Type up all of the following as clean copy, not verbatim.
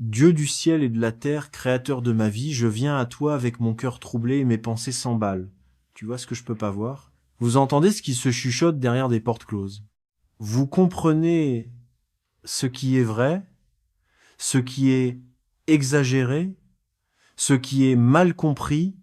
Dieu du ciel et de la terre, créateur de ma vie, je viens à toi avec mon cœur troublé et mes pensées s'emballent. Tu vois ce que je peux pas voir? Vous entendez ce qui se chuchote derrière des portes closes. Vous comprenez ce qui est vrai, ce qui est exagéré, ce qui est mal compris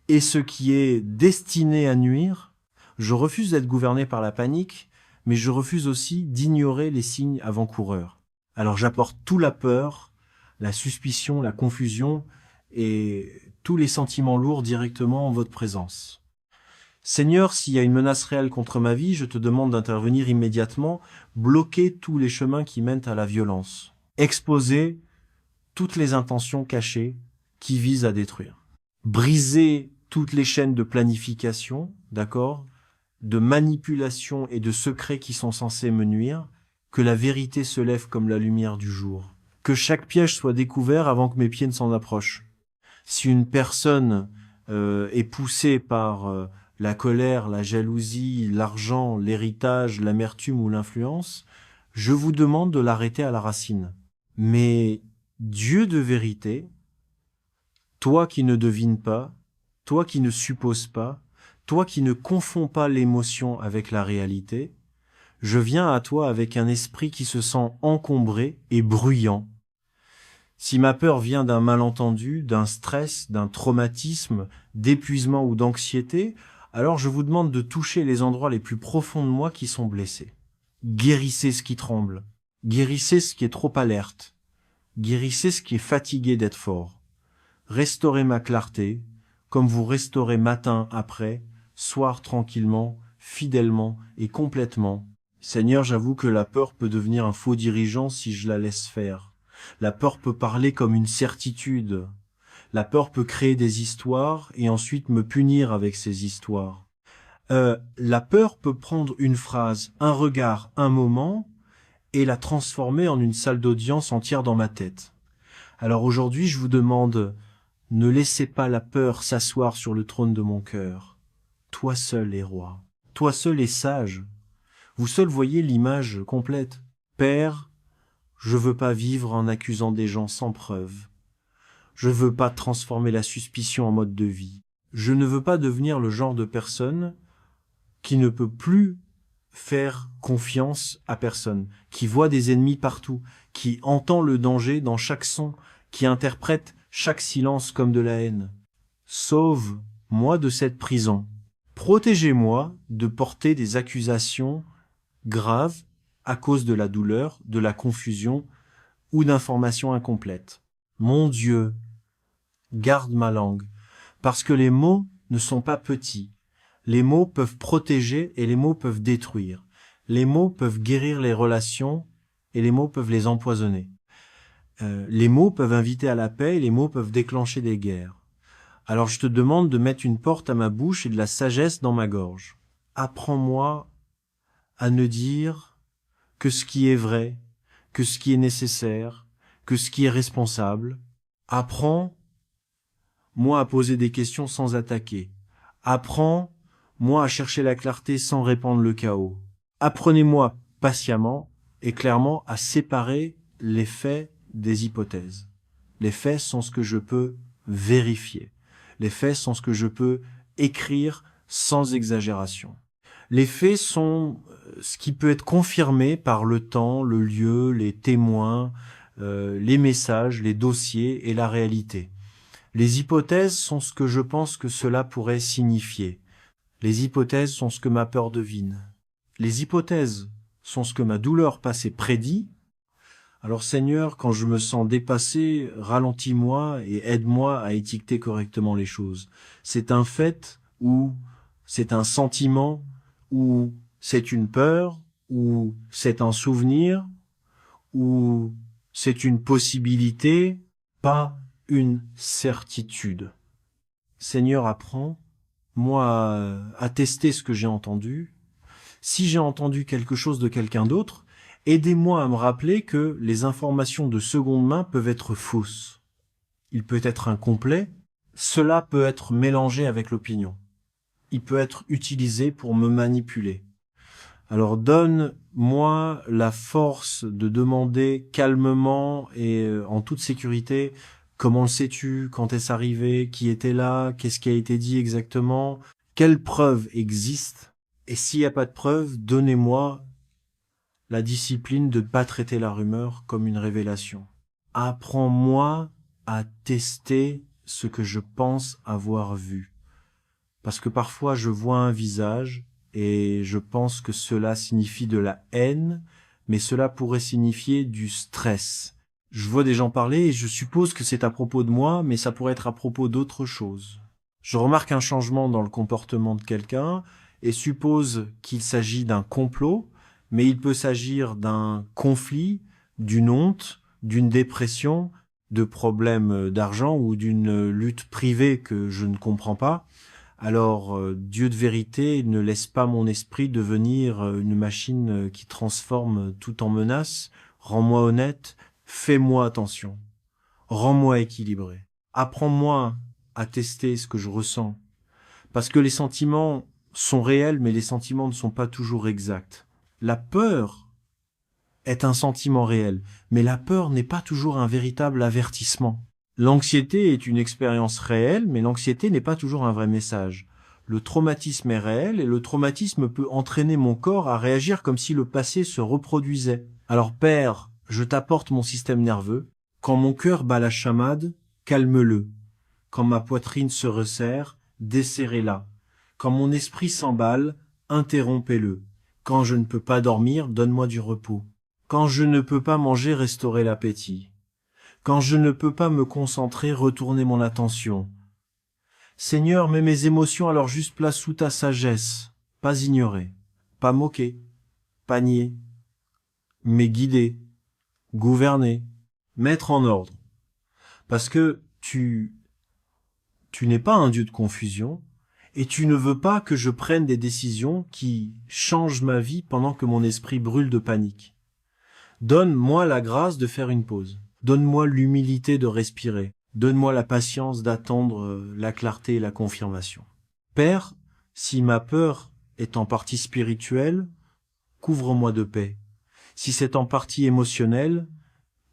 et ce qui est destiné à nuire. Je refuse d'être gouverné par la panique, mais je refuse aussi d'ignorer les signes avant-coureurs. Alors j'apporte tout la peur, la suspicion, la confusion et tous les sentiments lourds directement en votre présence. Seigneur, s'il y a une menace réelle contre ma vie, je te demande d'intervenir immédiatement, bloquer tous les chemins qui mènent à la violence, exposer toutes les intentions cachées qui visent à détruire, briser toutes les chaînes de planification, d'accord, de manipulation et de secrets qui sont censés me nuire, que la vérité se lève comme la lumière du jour, que chaque piège soit découvert avant que mes pieds ne s'en approchent. Si une personne est poussée par la colère, la jalousie, l'argent, l'héritage, l'amertume ou l'influence, je vous demande de l'arrêter à la racine. Mais Dieu de vérité, toi qui ne devines pas, toi qui ne supposes pas, toi qui ne confonds pas l'émotion avec la réalité, je viens à toi avec un esprit qui se sent encombré et bruyant. Si ma peur vient d'un malentendu, d'un stress, d'un traumatisme, d'épuisement ou d'anxiété, alors je vous demande de toucher les endroits les plus profonds de moi qui sont blessés. Guérissez ce qui tremble. Guérissez ce qui est trop alerte. Guérissez ce qui est fatigué d'être fort. Restaurez ma clarté, comme vous restaurez matin après, soir tranquillement, fidèlement et complètement. Seigneur, j'avoue que la peur peut devenir un faux dirigeant si je la laisse faire. La peur peut parler comme une certitude. La peur peut créer des histoires et ensuite me punir avec ces histoires. La peur peut prendre une phrase, un regard, un moment et la transformer en une salle d'audience entière dans ma tête. Alors aujourd'hui, je vous demande, ne laissez pas la peur s'asseoir sur le trône de mon cœur. Toi seul es roi. Toi seul es sage. Vous seul voyez l'image complète. Père, je veux pas vivre en accusant des gens sans preuve. Je veux pas transformer la suspicion en mode de vie. Je ne veux pas devenir le genre de personne qui ne peut plus faire confiance à personne, qui voit des ennemis partout, qui entend le danger dans chaque son, qui interprète chaque silence comme de la haine. Sauve-moi de cette prison. Protégez-moi de porter des accusations graves à cause de la douleur, de la confusion ou d'informations incomplètes. Mon Dieu, garde ma langue, parce que les mots ne sont pas petits. Les mots peuvent protéger et les mots peuvent détruire. Les mots peuvent guérir les relations et les mots peuvent les empoisonner. Les mots peuvent inviter à la paix et les mots peuvent déclencher des guerres. Alors je te demande de mettre une porte à ma bouche et de la sagesse dans ma gorge. Apprends-moi à ne dire que ce qui est vrai, que ce qui est nécessaire, que ce qui est responsable. Apprends-moi à poser des questions sans attaquer. Apprends-moi à chercher la clarté sans répandre le chaos. Apprenez-moi patiemment et clairement à séparer les faits des hypothèses. Les faits sont ce que je peux vérifier. Les faits sont ce que je peux écrire sans exagération. Les faits sont ce qui peut être confirmé par le temps, le lieu, les témoins, les messages, les dossiers et la réalité. Les hypothèses sont ce que je pense que cela pourrait signifier. Les hypothèses sont ce que ma peur devine. Les hypothèses sont ce que ma douleur passée prédit. Alors Seigneur, quand je me sens dépassé, ralentis-moi et aide-moi à étiqueter correctement les choses. C'est un fait ou c'est un sentiment ou c'est une peur ou c'est un souvenir ou c'est une possibilité, pas une certitude. Seigneur, apprends-moi à tester ce que j'ai entendu. Si j'ai entendu quelque chose de quelqu'un d'autre, aidez-moi à me rappeler que les informations de seconde main peuvent être fausses. Il peut être incomplet. Cela peut être mélangé avec l'opinion. Il peut être utilisé pour me manipuler. Alors donne-moi la force de demander calmement et en toute sécurité, comment le sais-tu, quand est-ce arrivé, qui était là, qu'est-ce qui a été dit exactement, quelles preuves existent, et s'il n'y a pas de preuves, donnez-moi la discipline de ne pas traiter la rumeur comme une révélation. Apprends-moi à tester ce que je pense avoir vu. Parce que parfois je vois un visage et je pense que cela signifie de la haine, mais cela pourrait signifier du stress. Je vois des gens parler et je suppose que c'est à propos de moi, mais ça pourrait être à propos d'autre chose. Je remarque un changement dans le comportement de quelqu'un et suppose qu'il s'agit d'un complot, mais il peut s'agir d'un conflit, d'une honte, d'une dépression, de problèmes d'argent ou d'une lutte privée que je ne comprends pas. Alors, Dieu de vérité ne laisse pas mon esprit devenir une machine qui transforme tout en menace. Rends-moi honnête, fais-moi attention, rends-moi équilibré. Apprends-moi à tester ce que je ressens. Parce que les sentiments sont réels, mais les sentiments ne sont pas toujours exacts. La peur est un sentiment réel, mais la peur n'est pas toujours un véritable avertissement. L'anxiété est une expérience réelle, mais l'anxiété n'est pas toujours un vrai message. Le traumatisme est réel et le traumatisme peut entraîner mon corps à réagir comme si le passé se reproduisait. Alors Père, je t'apporte mon système nerveux. Quand mon cœur bat la chamade, calme-le. Quand ma poitrine se resserre, desserrez-la. Quand mon esprit s'emballe, interrompez-le. Quand je ne peux pas dormir, donne-moi du repos. Quand je ne peux pas manger, restaurez l'appétit. Quand je ne peux pas me concentrer, retournez mon attention. Seigneur, mets mes émotions à leur juste place sous ta sagesse, pas ignorer, pas moquer, pas nier, mais guider, gouverner, mettre en ordre. Parce que tu n'es pas un Dieu de confusion et tu ne veux pas que je prenne des décisions qui changent ma vie pendant que mon esprit brûle de panique. Donne-moi la grâce de faire une pause. Donne-moi l'humilité de respirer. Donne-moi la patience d'attendre la clarté et la confirmation. Père, si ma peur est en partie spirituelle, couvre-moi de paix. Si c'est en partie émotionnel,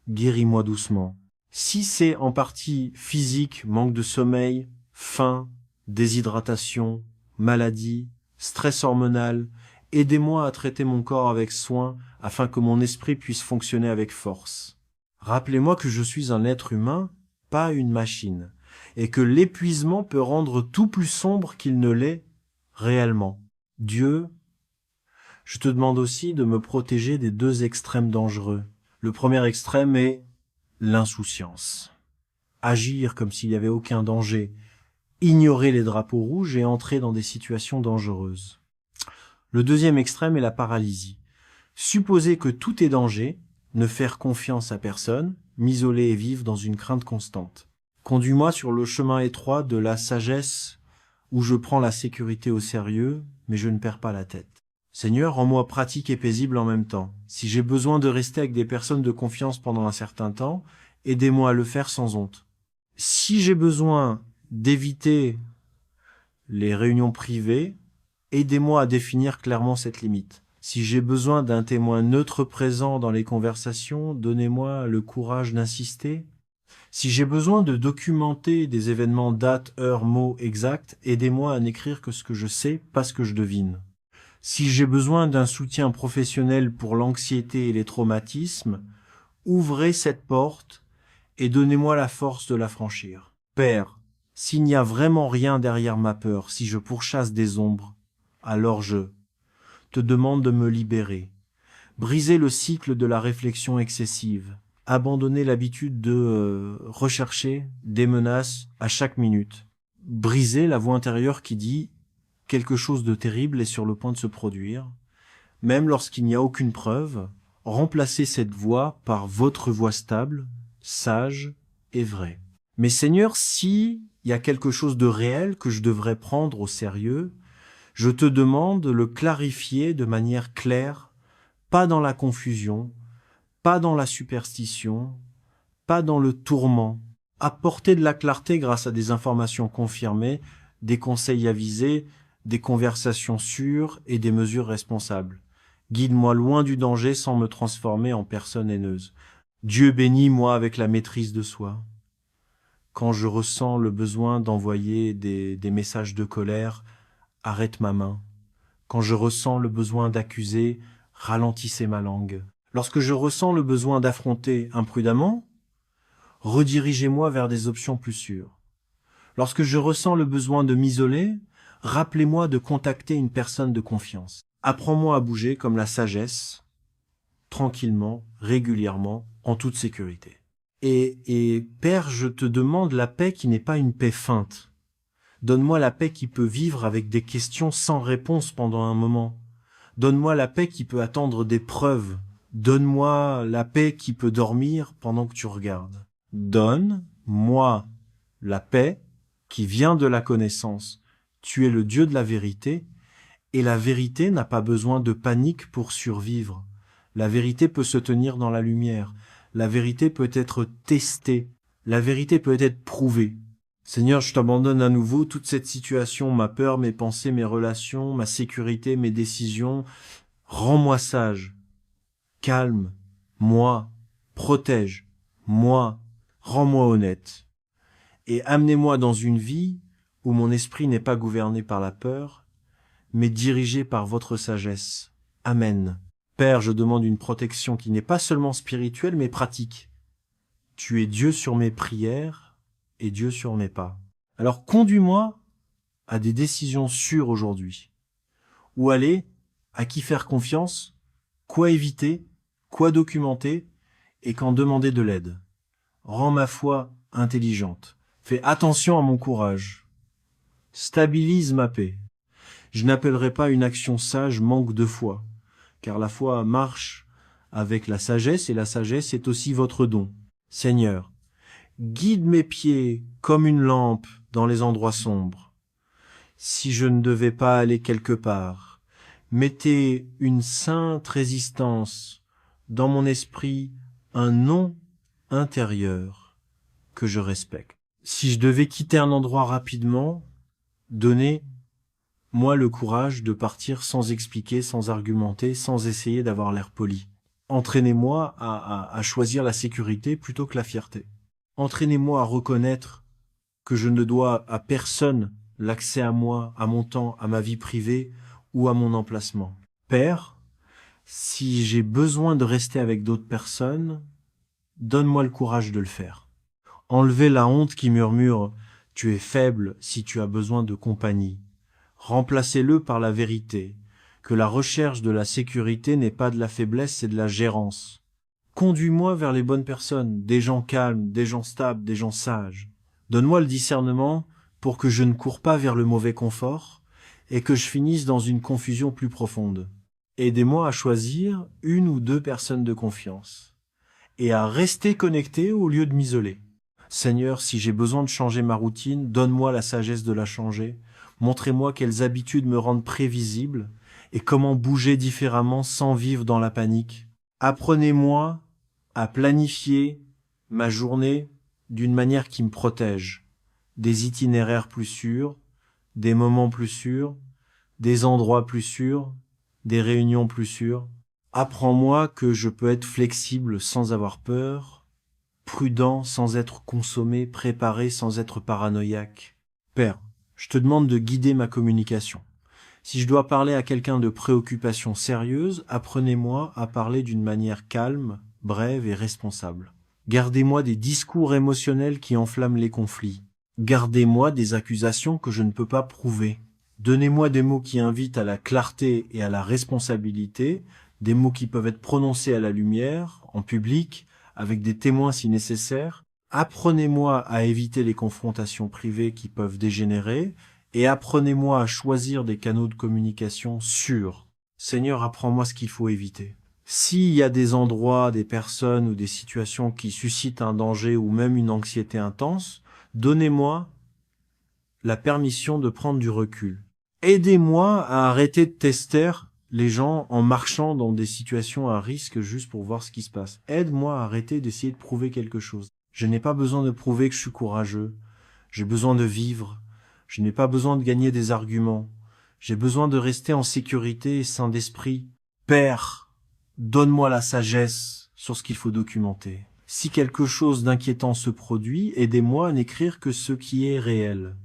guéris-moi doucement. Si c'est en partie physique, manque de sommeil, faim, déshydratation, maladie, stress hormonal, aidez-moi à traiter mon corps avec soin afin que mon esprit puisse fonctionner avec force. Rappelez-moi que je suis un être humain, pas une machine, et que l'épuisement peut rendre tout plus sombre qu'il ne l'est réellement. Dieu, je te demande aussi de me protéger des deux extrêmes dangereux. Le premier extrême est l'insouciance. Agir comme s'il n'y avait aucun danger, ignorer les drapeaux rouges et entrer dans des situations dangereuses. Le deuxième extrême est la paralysie. Supposer que tout est danger, ne faire confiance à personne, m'isoler et vivre dans une crainte constante. Conduis-moi sur le chemin étroit de la sagesse où je prends la sécurité au sérieux, mais je ne perds pas la tête. Seigneur, rends-moi pratique et paisible en même temps. Si j'ai besoin de rester avec des personnes de confiance pendant un certain temps, aidez-moi à le faire sans honte. Si j'ai besoin d'éviter les réunions privées, aidez-moi à définir clairement cette limite. Si j'ai besoin d'un témoin neutre présent dans les conversations, donnez-moi le courage d'insister. Si j'ai besoin de documenter des événements, dates, heures, mots exacts, aidez-moi à n'écrire que ce que je sais, pas ce que je devine. Si j'ai besoin d'un soutien professionnel pour l'anxiété et les traumatismes, ouvrez cette porte et donnez-moi la force de la franchir. Père, s'il n'y a vraiment rien derrière ma peur, si je pourchasse des ombres, alors je te demande de me libérer. Briser le cycle de la réflexion excessive. Abandonner l'habitude de rechercher des menaces à chaque minute. Briser la voix intérieure qui dit quelque chose de terrible est sur le point de se produire. Même lorsqu'il n'y a aucune preuve, remplacez cette voix par votre voix stable, sage et vraie. Mais Seigneur, si il y a quelque chose de réel que je devrais prendre au sérieux, je te demande de le clarifier de manière claire, pas dans la confusion, pas dans la superstition, pas dans le tourment. Apporter de la clarté grâce à des informations confirmées, des conseils avisés, des conversations sûres et des mesures responsables. Guide-moi loin du danger sans me transformer en personne haineuse. Dieu bénis-moi avec la maîtrise de soi. Quand je ressens le besoin d'envoyer des messages de colère, arrête ma main. Quand je ressens le besoin d'accuser, ralentissez ma langue. Lorsque je ressens le besoin d'affronter imprudemment, redirigez-moi vers des options plus sûres. Lorsque je ressens le besoin de m'isoler, rappelez-moi de contacter une personne de confiance. Apprends-moi à bouger comme la sagesse, tranquillement, régulièrement, en toute sécurité. Et Père, je te demande la paix qui n'est pas une paix feinte. Donne-moi la paix qui peut vivre avec des questions sans réponse pendant un moment. Donne-moi la paix qui peut attendre des preuves. Donne-moi la paix qui peut dormir pendant que tu regardes. Donne-moi la paix qui vient de la connaissance. Tu es le Dieu de la vérité, et la vérité n'a pas besoin de panique pour survivre. La vérité peut se tenir dans la lumière. La vérité peut être testée. La vérité peut être prouvée. Seigneur, je t'abandonne à nouveau toute cette situation, ma peur, mes pensées, mes relations, ma sécurité, mes décisions. Rends-moi sage, calme, moi, protège, moi, rends-moi honnête. Et amenez-moi dans une vie où mon esprit n'est pas gouverné par la peur, mais dirigé par votre sagesse. Amen. Père, je demande une protection qui n'est pas seulement spirituelle, mais pratique. Tu es Dieu sur mes prières et Dieu sur mes pas. Alors conduis-moi à des décisions sûres aujourd'hui. Où aller, à qui faire confiance, quoi éviter, quoi documenter et quand demander de l'aide. Rends ma foi intelligente. Fais attention à mon courage. Stabilise ma paix. Je n'appellerai pas une action sage manque de foi, car la foi marche avec la sagesse et la sagesse est aussi votre don. Seigneur, guide mes pieds comme une lampe dans les endroits sombres. Si je ne devais pas aller quelque part, mettez une sainte résistance dans mon esprit, un non intérieur que je respecte. Si je devais quitter un endroit rapidement, donnez-moi le courage de partir sans expliquer, sans argumenter, sans essayer d'avoir l'air poli. Entraînez-moi à choisir la sécurité plutôt que la fierté. Entraînez-moi à reconnaître que je ne dois à personne l'accès à moi, à mon temps, à ma vie privée ou à mon emplacement. Père, si j'ai besoin de rester avec d'autres personnes, donne-moi le courage de le faire. Enlevez la honte qui murmure « Tu es faible si tu as besoin de compagnie ». Remplacez-le par la vérité, que la recherche de la sécurité n'est pas de la faiblesse, c'est de la gérance. Conduis-moi vers les bonnes personnes, des gens calmes, des gens stables, des gens sages. Donne-moi le discernement pour que je ne cours pas vers le mauvais confort et que je finisse dans une confusion plus profonde. Aidez-moi à choisir une ou deux personnes de confiance et à rester connecté au lieu de m'isoler. Seigneur, si j'ai besoin de changer ma routine, donne-moi la sagesse de la changer. Montrez-moi quelles habitudes me rendent prévisible et comment bouger différemment sans vivre dans la panique. Apprenez-moi à planifier ma journée d'une manière qui me protège. Des itinéraires plus sûrs, des moments plus sûrs, des endroits plus sûrs, des réunions plus sûres. Apprends-moi que je peux être flexible sans avoir peur, prudent sans être consommé, préparé sans être paranoïaque. Père, je te demande de guider ma communication. Si je dois parler à quelqu'un de préoccupations sérieuses, apprenez-moi à parler d'une manière calme, brève et responsable. Gardez-moi des discours émotionnels qui enflamment les conflits. Gardez-moi des accusations que je ne peux pas prouver. Donnez-moi des mots qui invitent à la clarté et à la responsabilité, des mots qui peuvent être prononcés à la lumière, en public, avec des témoins si nécessaire. Apprenez-moi à éviter les confrontations privées qui peuvent dégénérer et apprenez-moi à choisir des canaux de communication sûrs. Seigneur, apprends-moi ce qu'il faut éviter. S'il y a des endroits, des personnes ou des situations qui suscitent un danger ou même une anxiété intense, donnez-moi la permission de prendre du recul. Aidez-moi à arrêter de tester les gens en marchant dans des situations à risque juste pour voir ce qui se passe. Aide-moi à arrêter d'essayer de prouver quelque chose. Je n'ai pas besoin de prouver que je suis courageux. J'ai besoin de vivre. Je n'ai pas besoin de gagner des arguments. J'ai besoin de rester en sécurité et sain d'esprit. Père, donne-moi la sagesse sur ce qu'il faut documenter. Si quelque chose d'inquiétant se produit, aidez-moi à n'écrire que ce qui est réel.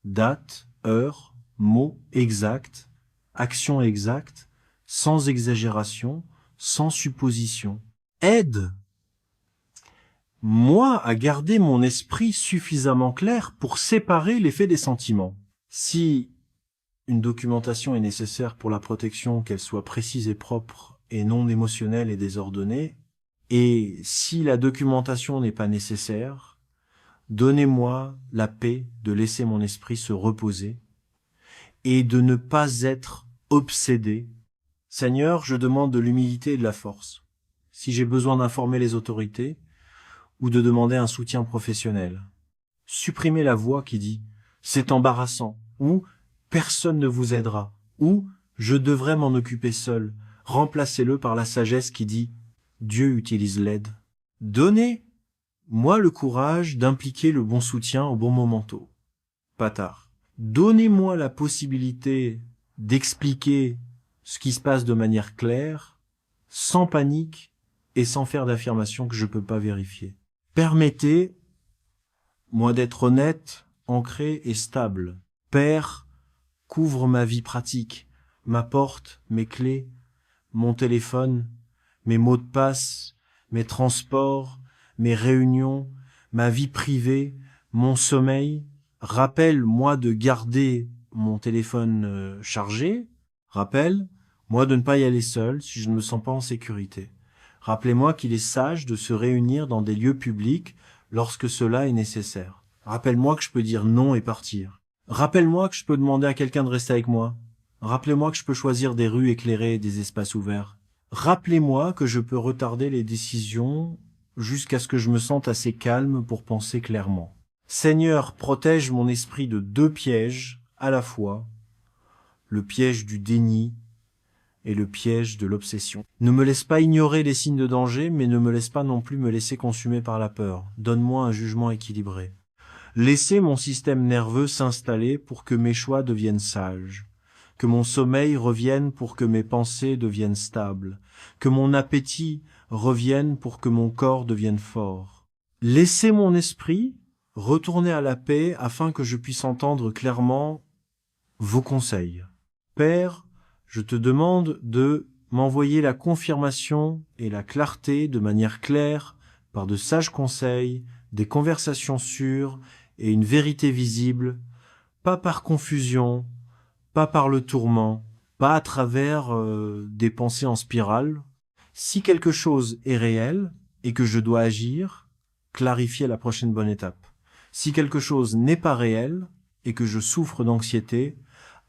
Date, heure, mot exact, action exacte, sans exagération, sans supposition. Aide moi à garder mon esprit suffisamment clair pour séparer les faits des sentiments. Si une documentation est nécessaire pour la protection, qu'elle soit précise et propre et non émotionnelle et désordonnée, et si la documentation n'est pas nécessaire, donnez-moi la paix de laisser mon esprit se reposer et de ne pas être obsédé. Seigneur, je demande de l'humilité et de la force. Si j'ai besoin d'informer les autorités ou de demander un soutien professionnel, supprimez la voix qui dit « c'est embarrassant » ou « personne ne vous aidera » ou « je devrais m'en occuper seul ». Remplacez-le par la sagesse qui dit « Dieu utilise l'aide ». Donnez-moi le courage d'impliquer le bon soutien au bon moment. Pas tard. Donnez-moi la possibilité d'expliquer ce qui se passe de manière claire, sans panique et sans faire d'affirmations que je ne peux pas vérifier. Permettez-moi d'être honnête, ancré et stable. Père, couvre ma vie pratique, ma porte, mes clés, mon téléphone, mes mots de passe, mes transports, mes réunions, ma vie privée, mon sommeil. Rappelle-moi de garder mon téléphone chargé. Rappelle-moi de ne pas y aller seul si je ne me sens pas en sécurité. Rappelez-moi qu'il est sage de se réunir dans des lieux publics lorsque cela est nécessaire. Rappelle-moi que je peux dire non et partir. Rappelle-moi que je peux demander à quelqu'un de rester avec moi. Rappelez-moi que je peux choisir des rues éclairées et des espaces ouverts. Rappelez-moi que je peux retarder les décisions jusqu'à ce que je me sente assez calme pour penser clairement. Seigneur, protège mon esprit de 2 pièges à la fois, le piège du déni et le piège de l'obsession. Ne me laisse pas ignorer les signes de danger, mais ne me laisse pas non plus me laisser consumer par la peur. Donne-moi un jugement équilibré. Laissez mon système nerveux s'installer pour que mes choix deviennent sages, que mon sommeil revienne pour que mes pensées deviennent stables, que mon appétit revienne pour que mon corps devienne fort. Laissez mon esprit retourner à la paix afin que je puisse entendre clairement vos conseils. Père, je te demande de m'envoyer la confirmation et la clarté de manière claire par de sages conseils, des conversations sûres et une vérité visible, pas par confusion, pas par le tourment, pas à travers des pensées en spirale. Si quelque chose est réel et que je dois agir, clarifier la prochaine bonne étape. Si quelque chose n'est pas réel et que je souffre d'anxiété,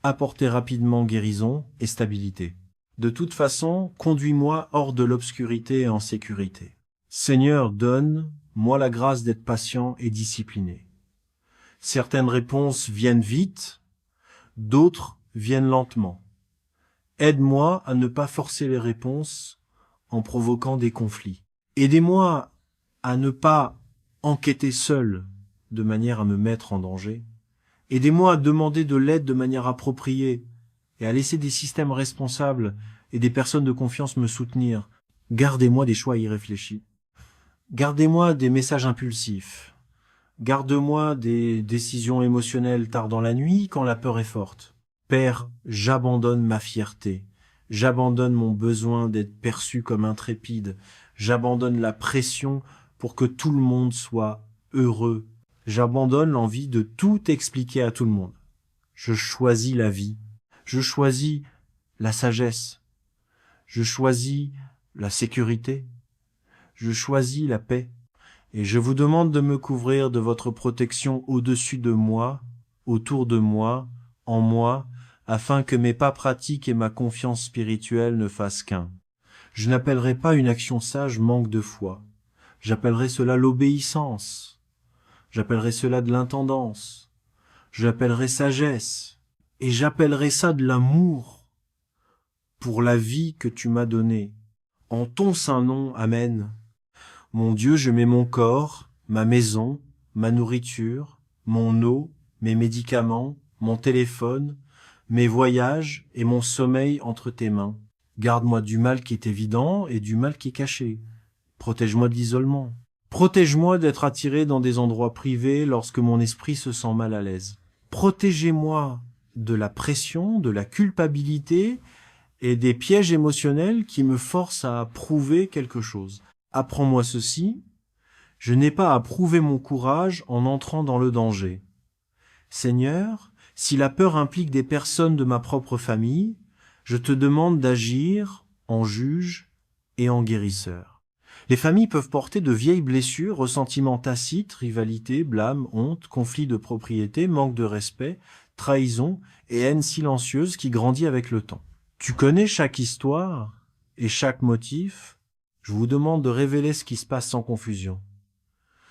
apporter rapidement guérison et stabilité. De toute façon, conduis-moi hors de l'obscurité et en sécurité. Seigneur, donne-moi la grâce d'être patient et discipliné. Certaines réponses viennent vite, d'autres viennent lentement. Aide-moi à ne pas forcer les réponses en provoquant des conflits. Aidez-moi à ne pas enquêter seul de manière à me mettre en danger. Aidez-moi à demander de l'aide de manière appropriée et à laisser des systèmes responsables et des personnes de confiance me soutenir. Gardez-moi des choix irréfléchis. Gardez-moi des messages impulsifs. Garde-moi des décisions émotionnelles tard dans la nuit quand la peur est forte. Père, j'abandonne ma fierté. J'abandonne mon besoin d'être perçu comme intrépide. J'abandonne la pression pour que tout le monde soit heureux. J'abandonne l'envie de tout expliquer à tout le monde. Je choisis la vie. Je choisis la sagesse. Je choisis la sécurité. Je choisis la paix. Et je vous demande de me couvrir de votre protection au-dessus de moi, autour de moi, en moi, afin que mes pas pratiques et ma confiance spirituelle ne fassent qu'un. Je n'appellerai pas une action sage manque de foi. J'appellerai cela l'obéissance. J'appellerai cela de l'intendance. J'appellerai sagesse. Et j'appellerai ça de l'amour pour la vie que tu m'as donnée. En ton saint nom, Amen. Mon Dieu, je mets mon corps, ma maison, ma nourriture, mon eau, mes médicaments, mon téléphone, mes voyages et mon sommeil entre tes mains. Garde-moi du mal qui est évident et du mal qui est caché. Protège-moi de l'isolement. Protège-moi d'être attiré dans des endroits privés lorsque mon esprit se sent mal à l'aise. Protégez-moi de la pression, de la culpabilité et des pièges émotionnels qui me forcent à prouver quelque chose. Apprends-moi ceci, je n'ai pas à prouver mon courage en entrant dans le danger. Seigneur, si la peur implique des personnes de ma propre famille, je te demande d'agir en juge et en guérisseur. Les familles peuvent porter de vieilles blessures, ressentiments tacites, rivalité, blâme, honte, conflit de propriété, manque de respect, trahison et haine silencieuse qui grandit avec le temps. Tu connais chaque histoire et chaque motif. Je vous demande de révéler ce qui se passe sans confusion.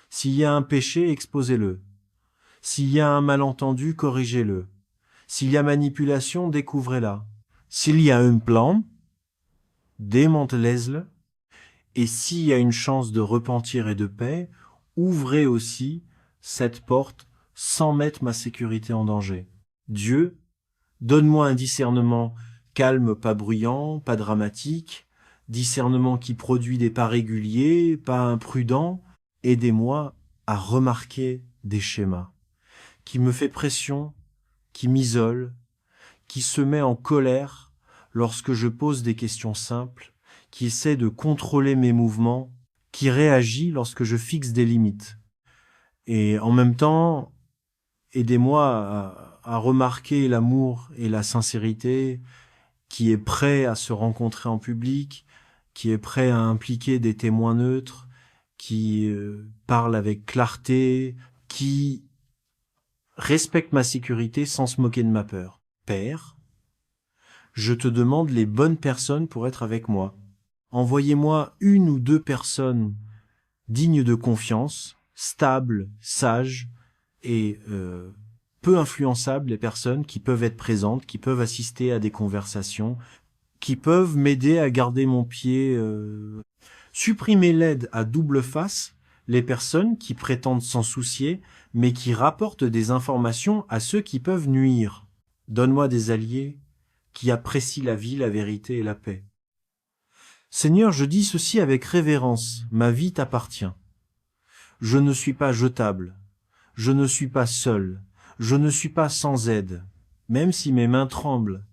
S'il y a un péché, exposez-le. S'il y a un malentendu, corrigez-le. S'il y a manipulation, découvrez-la. S'il y a un plan, démantelez-le. Et s'il y a une chance de repentir et de paix, ouvrez aussi cette porte sans mettre ma sécurité en danger. Dieu, donne-moi un discernement calme, pas bruyant, pas dramatique, discernement qui produit des pas réguliers, pas imprudents. Aidez-moi à remarquer des schémas, qui me fait pression, qui m'isole, qui se met en colère lorsque je pose des questions simples, qui essaie de contrôler mes mouvements, qui réagit lorsque je fixe des limites. Et en même temps, aidez-moi à remarquer l'amour et la sincérité, qui est prêt à se rencontrer en public, qui est prêt à impliquer des témoins neutres, qui parle avec clarté, qui respecte ma sécurité sans se moquer de ma peur. Père, je te demande les bonnes personnes pour être avec moi. Envoyez-moi une ou deux personnes dignes de confiance, stables, sages et peu influençables, les personnes qui peuvent être présentes, qui peuvent assister à des conversations, qui peuvent m'aider à garder mon pied. Supprimer l'aide à double face, les personnes qui prétendent s'en soucier, mais qui rapportent des informations à ceux qui peuvent nuire. Donne-moi des alliés qui apprécient la vie, la vérité et la paix. Seigneur, je dis ceci avec révérence, ma vie t'appartient. Je ne suis pas jetable, je ne suis pas seul, je ne suis pas sans aide. Même si mes mains tremblent,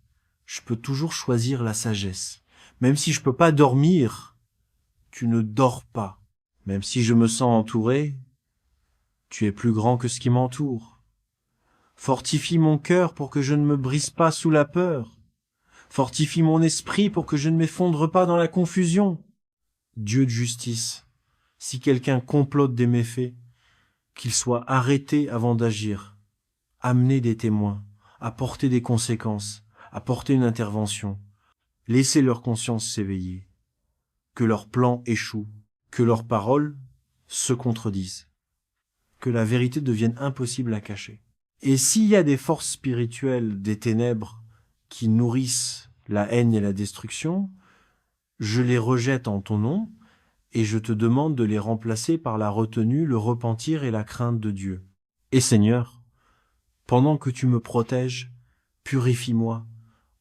je peux toujours choisir la sagesse. Même si je peux pas dormir, tu ne dors pas. Même si je me sens entouré, tu es plus grand que ce qui m'entoure. Fortifie mon cœur pour que je ne me brise pas sous la peur. Fortifie mon esprit pour que je ne m'effondre pas dans la confusion. Dieu de justice, si quelqu'un complote des méfaits, qu'il soit arrêté avant d'agir. Amener des témoins, apporter des conséquences, apporter une intervention. Laissez leur conscience s'éveiller. Que leurs plans échouent, que leurs paroles se contredisent, que la vérité devienne impossible à cacher. Et s'il y a des forces spirituelles, des ténèbres, qui nourrissent la haine et la destruction, je les rejette en ton nom, et je te demande de les remplacer par la retenue, le repentir et la crainte de Dieu. Et Seigneur, pendant que tu me protèges, purifie-moi,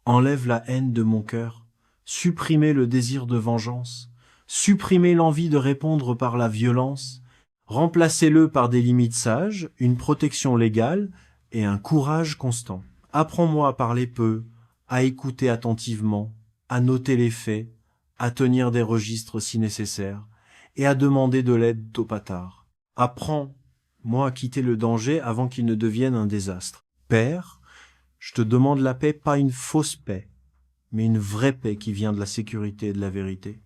enlève la haine de mon cœur, supprimez le désir de vengeance, supprimez l'envie de répondre par la violence, remplacez-le par des limites sages, une protection légale et un courage constant. Apprends-moi à parler peu, à écouter attentivement, à noter les faits, à tenir des registres si nécessaire, et à demander de l'aide au patard. Apprends-moi à quitter le danger avant qu'il ne devienne un désastre. Père, je te demande la paix, pas une fausse paix, mais une vraie paix qui vient de la sécurité et de la vérité.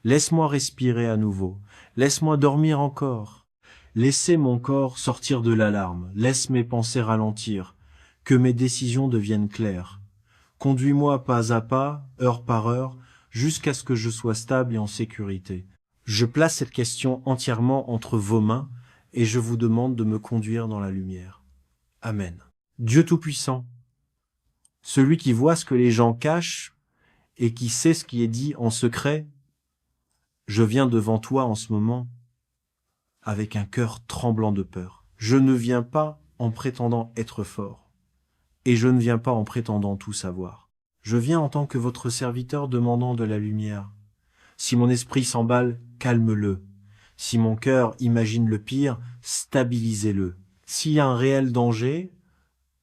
Laisse-moi respirer à nouveau, laisse-moi dormir encore. Laissez mon corps sortir de l'alarme, laisse mes pensées ralentir, que mes décisions deviennent claires. Conduis-moi pas à pas, heure par heure, jusqu'à ce que je sois stable et en sécurité. Je place cette question entièrement entre vos mains et je vous demande de me conduire dans la lumière. Amen. Dieu Tout-Puissant, celui qui voit ce que les gens cachent et qui sait ce qui est dit en secret, je viens devant toi en ce moment avec un cœur tremblant de peur. Je ne viens pas en prétendant être fort et je ne viens pas en prétendant tout savoir. Je viens en tant que votre serviteur demandant de la lumière. Si mon esprit s'emballe, calme-le. Si mon cœur imagine le pire, stabilisez-le. S'il y a un réel danger,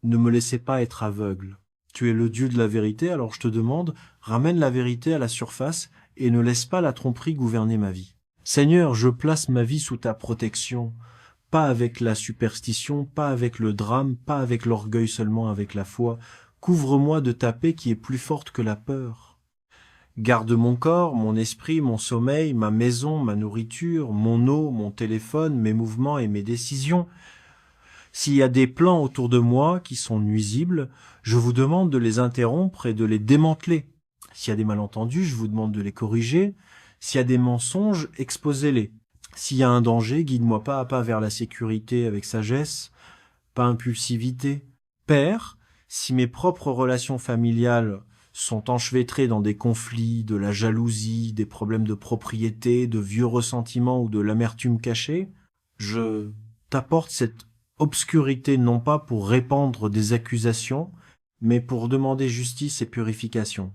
ne me laissez pas être aveugle. Tu es le Dieu de la vérité, alors je te demande, ramène la vérité à la surface et ne laisse pas la tromperie gouverner ma vie. Seigneur, je place ma vie sous ta protection, pas avec la superstition, pas avec le drame, pas avec l'orgueil, seulement avec la foi. Couvre-moi de ta paix qui est plus forte que la peur. Garde mon corps, mon esprit, mon sommeil, ma maison, ma nourriture, mon eau, mon téléphone, mes mouvements et mes décisions. S'il y a des plans autour de moi qui sont nuisibles, je vous demande de les interrompre et de les démanteler. S'il y a des malentendus, je vous demande de les corriger. S'il y a des mensonges, exposez-les. S'il y a un danger, guide-moi pas à pas vers la sécurité avec sagesse, pas impulsivité. Père, si mes propres relations familiales sont enchevêtrées dans des conflits, de la jalousie, des problèmes de propriété, de vieux ressentiments ou de l'amertume cachée, je t'apporte cette obscurité non pas pour répandre des accusations, mais pour demander justice et purification.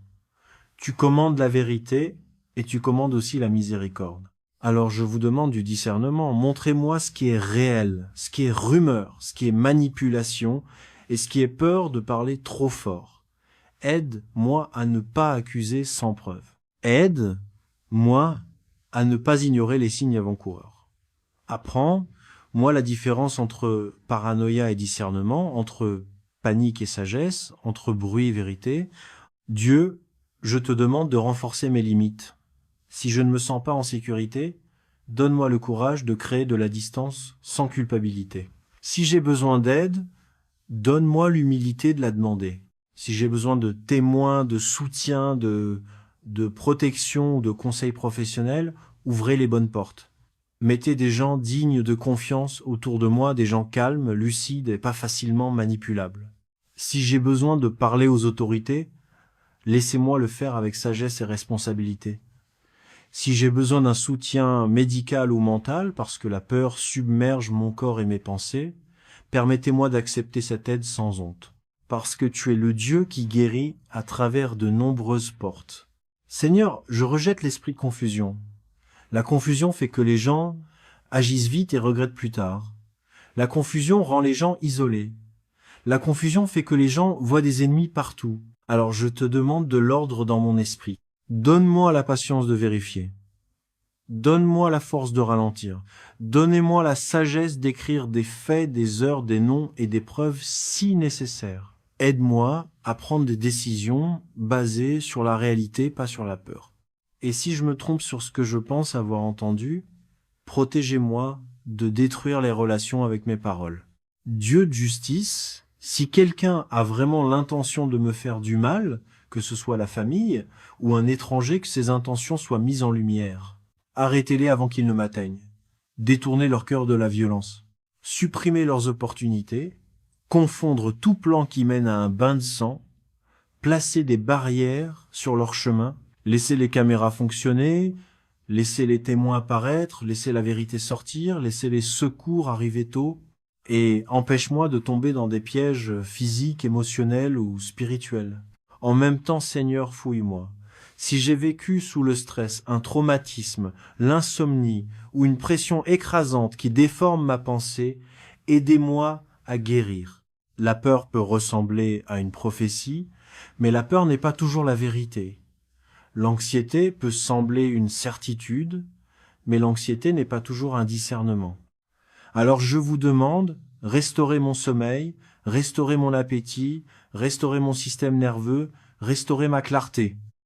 Tu commandes la vérité et tu commandes aussi la miséricorde. Alors je vous demande du discernement. Montrez-moi ce qui est réel, ce qui est rumeur, ce qui est manipulation et ce qui est peur de parler trop fort. Aide-moi à ne pas accuser sans preuve. Aide-moi à ne pas ignorer les signes avant-coureurs. Apprends-moi la différence entre paranoïa et discernement, entre panique et sagesse, entre bruit et vérité. Dieu, je te demande de renforcer mes limites. Si je ne me sens pas en sécurité, donne-moi le courage de créer de la distance sans culpabilité. Si j'ai besoin d'aide, donne-moi l'humilité de la demander. Si j'ai besoin de témoins, de soutien, de protection ou de conseils professionnels, ouvrez les bonnes portes. Mettez des gens dignes de confiance autour de moi, des gens calmes, lucides et pas facilement manipulables. Si j'ai besoin de parler aux autorités, laissez-moi le faire avec sagesse et responsabilité. Si j'ai besoin d'un soutien médical ou mental, parce que la peur submerge mon corps et mes pensées, permettez-moi d'accepter cette aide sans honte, parce que tu es le Dieu qui guérit à travers de nombreuses portes. Seigneur, je rejette l'esprit de confusion. La confusion fait que les gens agissent vite et regrettent plus tard. La confusion rend les gens isolés. La confusion fait que les gens voient des ennemis partout. Alors je te demande de l'ordre dans mon esprit. Donne-moi la patience de vérifier. Donne-moi la force de ralentir. Donnez-moi la sagesse d'écrire des faits, des heures, des noms et des preuves si nécessaires. Aide-moi à prendre des décisions basées sur la réalité, pas sur la peur. Et si je me trompe sur ce que je pense avoir entendu, protégez-moi de détruire les relations avec mes paroles. Dieu de justice, si quelqu'un a vraiment l'intention de me faire du mal, que ce soit la famille ou un étranger, que ses intentions soient mises en lumière. Arrêtez-les avant qu'ils ne m'atteignent. Détournez leur cœur de la violence. Supprimez leurs opportunités. Confondre tout plan qui mène à un bain de sang. Placer des barrières sur leur chemin. Laissez les caméras fonctionner. Laissez les témoins apparaître. Laissez la vérité sortir. Laissez les secours arriver tôt. Et empêche-moi de tomber dans des pièges physiques, émotionnels ou spirituels. En même temps, Seigneur, fouille-moi. Si j'ai vécu sous le stress, un traumatisme, l'insomnie ou une pression écrasante qui déforme ma pensée, aidez-moi à guérir. La peur peut ressembler à une prophétie, mais la peur n'est pas toujours la vérité. L'anxiété peut sembler une certitude, mais l'anxiété n'est pas toujours un discernement. Alors je vous demande, restaurez mon sommeil, restaurez mon appétit, restaurez mon système nerveux, restaurez ma clarté.